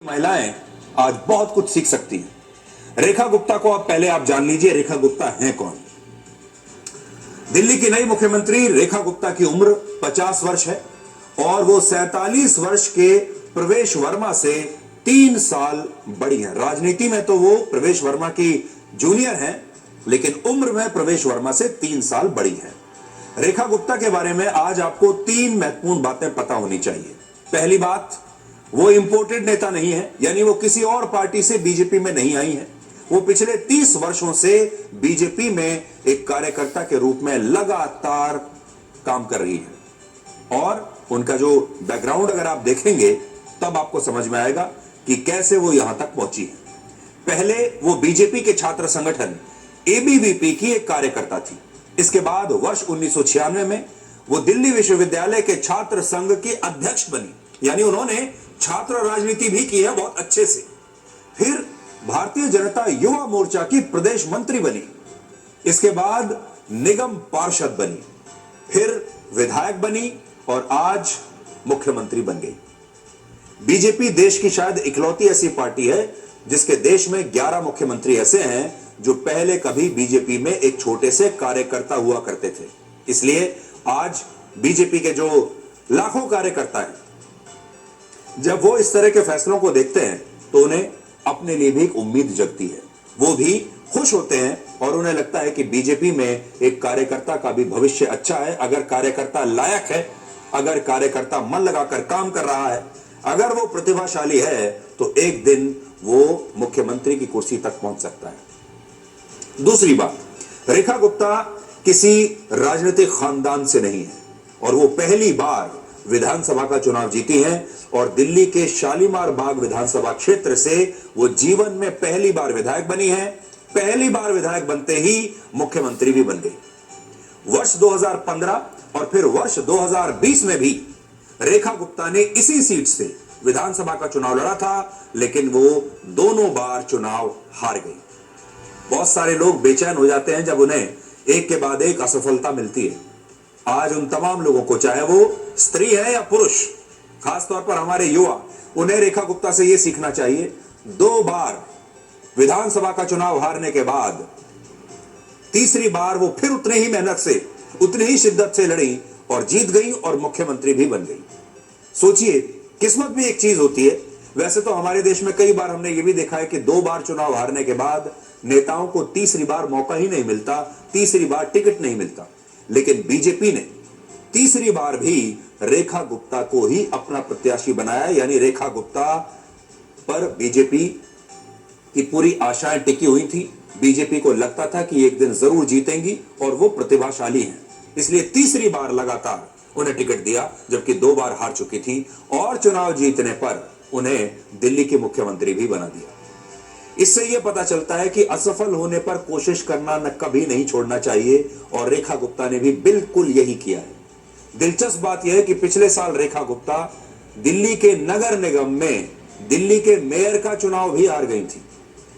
महिलाएं आज बहुत कुछ सीख सकती हैं। रेखा गुप्ता को अब पहले आप जान लीजिए रेखा गुप्ता हैं कौन। दिल्ली की नई मुख्यमंत्री रेखा गुप्ता की उम्र 50 वर्ष है और वो 47 वर्ष के प्रवेश वर्मा से 3 साल बड़ी हैं। राजनीति में तो वो प्रवेश वर्मा की जूनियर हैं, लेकिन उम्र में प्रवेश वर्मा से 3 साल बड़ी है। रेखा गुप्ता के बारे में आज आपको 3 महत्वपूर्ण बातें पता होनी चाहिए। पहली बात, वो इंपोर्टेड नेता नहीं है, यानी वो किसी और पार्टी से बीजेपी में नहीं आई है। वो पिछले 30 वर्षों से बीजेपी में एक कार्यकर्ता के रूप में लगातार काम कर रही है और उनका जो बैकग्राउंड अगर आप देखेंगे तब आपको समझ में आएगा कि कैसे वो यहां तक पहुंची है। पहले वो बीजेपी के छात्र संगठन एबीवीपी की एक कार्यकर्ता थी। इसके बाद वर्ष 1996 में वो दिल्ली विश्वविद्यालय के छात्र संघ की अध्यक्ष बनी, यानी उन्होंने छात्र राजनीति भी की है बहुत अच्छे से। फिर भारतीय जनता युवा मोर्चा की प्रदेश मंत्री बनी, इसके बाद निगम पार्षद बनी, फिर विधायक बनी और आज मुख्यमंत्री बन गई। बीजेपी देश की शायद इकलौती ऐसी पार्टी है जिसके देश में 11 मुख्यमंत्री ऐसे हैं जो पहले कभी बीजेपी में एक छोटे से कार्यकर्ता हुआ करते थे। इसलिए आज बीजेपी के जो लाखों कार्यकर्ता हैं, जब वो इस तरह के फैसलों को देखते हैं तो उन्हें अपने लिए भी एक उम्मीद जगती है। वो भी खुश होते हैं और उन्हें लगता है कि बीजेपी में एक कार्यकर्ता का भी भविष्य अच्छा है। अगर कार्यकर्ता लायक है, अगर कार्यकर्ता मन लगाकर काम कर रहा है, अगर वो प्रतिभाशाली है, तो एक दिन वो मुख्यमंत्री की कुर्सी तक पहुंच सकता है। दूसरी बात, रेखा गुप्ता किसी राजनीतिक खानदान से नहीं है और वो पहली बार विधानसभा का चुनाव जीती हैं और दिल्ली के शालीमार बाग विधानसभा क्षेत्र से वो जीवन में पहली बार विधायक बनी हैं। पहली बार विधायक बनते ही मुख्यमंत्री भी बन गई। वर्ष 2015 और फिर वर्ष 2020 में भी रेखा गुप्ता ने इसी सीट से विधानसभा का चुनाव लड़ा था, लेकिन वो दोनों बार चुनाव हार गई। बहुत सारे लोग बेचैन हो जाते हैं जब उन्हें एक के बाद एक असफलता मिलती है। आज उन तमाम लोगों को, चाहे वो स्त्री है या पुरुष, खासतौर पर हमारे युवा, उन्हें रेखा गुप्ता से यह सीखना चाहिए। 2 बार विधानसभा का चुनाव हारने के बाद तीसरी बार वो फिर उतने ही मेहनत से, उतनी ही शिद्दत से लड़ी और जीत गई और मुख्यमंत्री भी बन गई। सोचिए, किस्मत भी एक चीज होती है। वैसे तो हमारे देश में कई बार हमने ये भी देखा है कि 2 बार चुनाव हारने के बाद नेताओं को तीसरी बार मौका ही नहीं मिलता, तीसरी बार टिकट नहीं मिलता। लेकिन बीजेपी ने तीसरी बार भी रेखा गुप्ता को ही अपना प्रत्याशी बनाया, यानी रेखा गुप्ता पर बीजेपी की पूरी आशाएं टिकी हुई थी। बीजेपी को लगता था कि एक दिन जरूर जीतेंगी और वो प्रतिभाशाली हैं, इसलिए तीसरी बार लगातार उन्हें टिकट दिया, जबकि 2 बार हार चुकी थी और चुनाव जीतने पर उन्हें दिल्ली के मुख्यमंत्री भी बना दिया। इससे यह पता चलता है कि असफल होने पर कोशिश करना न कभी नहीं छोड़ना चाहिए और रेखा गुप्ता ने भी बिल्कुल यही किया है। दिलचस्प बात यह है कि पिछले साल रेखा गुप्ता दिल्ली के नगर निगम में दिल्ली के मेयर का चुनाव भी हार गई थी,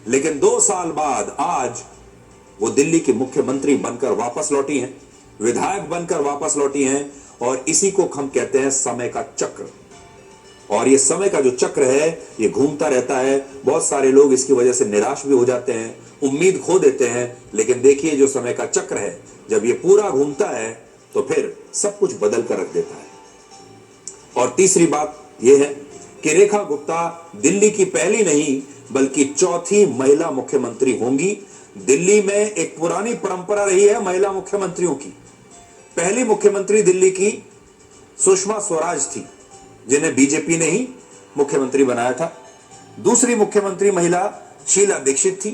लेकिन 2 साल बाद आज वो दिल्ली की मुख्यमंत्री बनकर वापस लौटी हैं, विधायक बनकर वापस लौटी हैं और इसी को हम कहते हैं समय का चक्र। और ये समय का जो चक्र है ये घूमता रहता है। बहुत सारे लोग इसकी वजह से निराश भी हो जाते हैं, उम्मीद खो देते हैं, लेकिन देखिए जो समय का चक्र है, जब ये पूरा घूमता है तो फिर सब कुछ बदल कर रख देता है। और तीसरी बात यह है कि रेखा गुप्ता दिल्ली की पहली नहीं बल्कि चौथी महिला मुख्यमंत्री होंगी। दिल्ली में एक पुरानी परंपरा रही है महिला मुख्यमंत्रियों की। पहली मुख्यमंत्री दिल्ली की सुषमा स्वराज थी, जिन्हें बीजेपी ने ही मुख्यमंत्री बनाया था। दूसरी मुख्यमंत्री महिला शीला दीक्षित थी।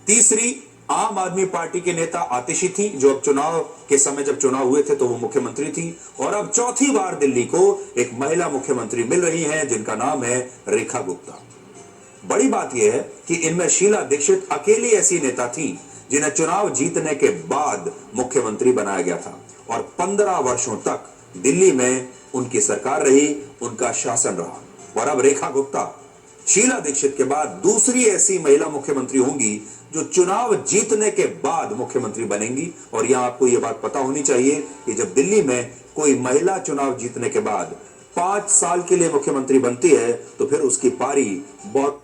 तीसरी आम आदमी पार्टी के नेता आतिशी थी, जो अब चुनाव के समय जब चुनाव हुए थे तो वो मुख्यमंत्री थी। और अब चौथी बार दिल्ली को एक महिला मुख्यमंत्री मिल रही है जिनका नाम है रेखा गुप्ता। बड़ी बात यह है कि इनमें शीला दीक्षित अकेली ऐसी नेता थी जिन्हें चुनाव जीतने के बाद मुख्यमंत्री बनाया गया था और 15 वर्षों तक दिल्ली में उनकी सरकार रही, उनका शासन रहा। और अब रेखा गुप्ता शीला दीक्षित के बाद दूसरी ऐसी महिला मुख्यमंत्री होंगी जो चुनाव जीतने के बाद मुख्यमंत्री बनेंगी। और यहां आपको यह बात पता होनी चाहिए कि जब दिल्ली में कोई महिला चुनाव जीतने के बाद 5 साल के लिए मुख्यमंत्री बनती है तो फिर उसकी पारी बहुत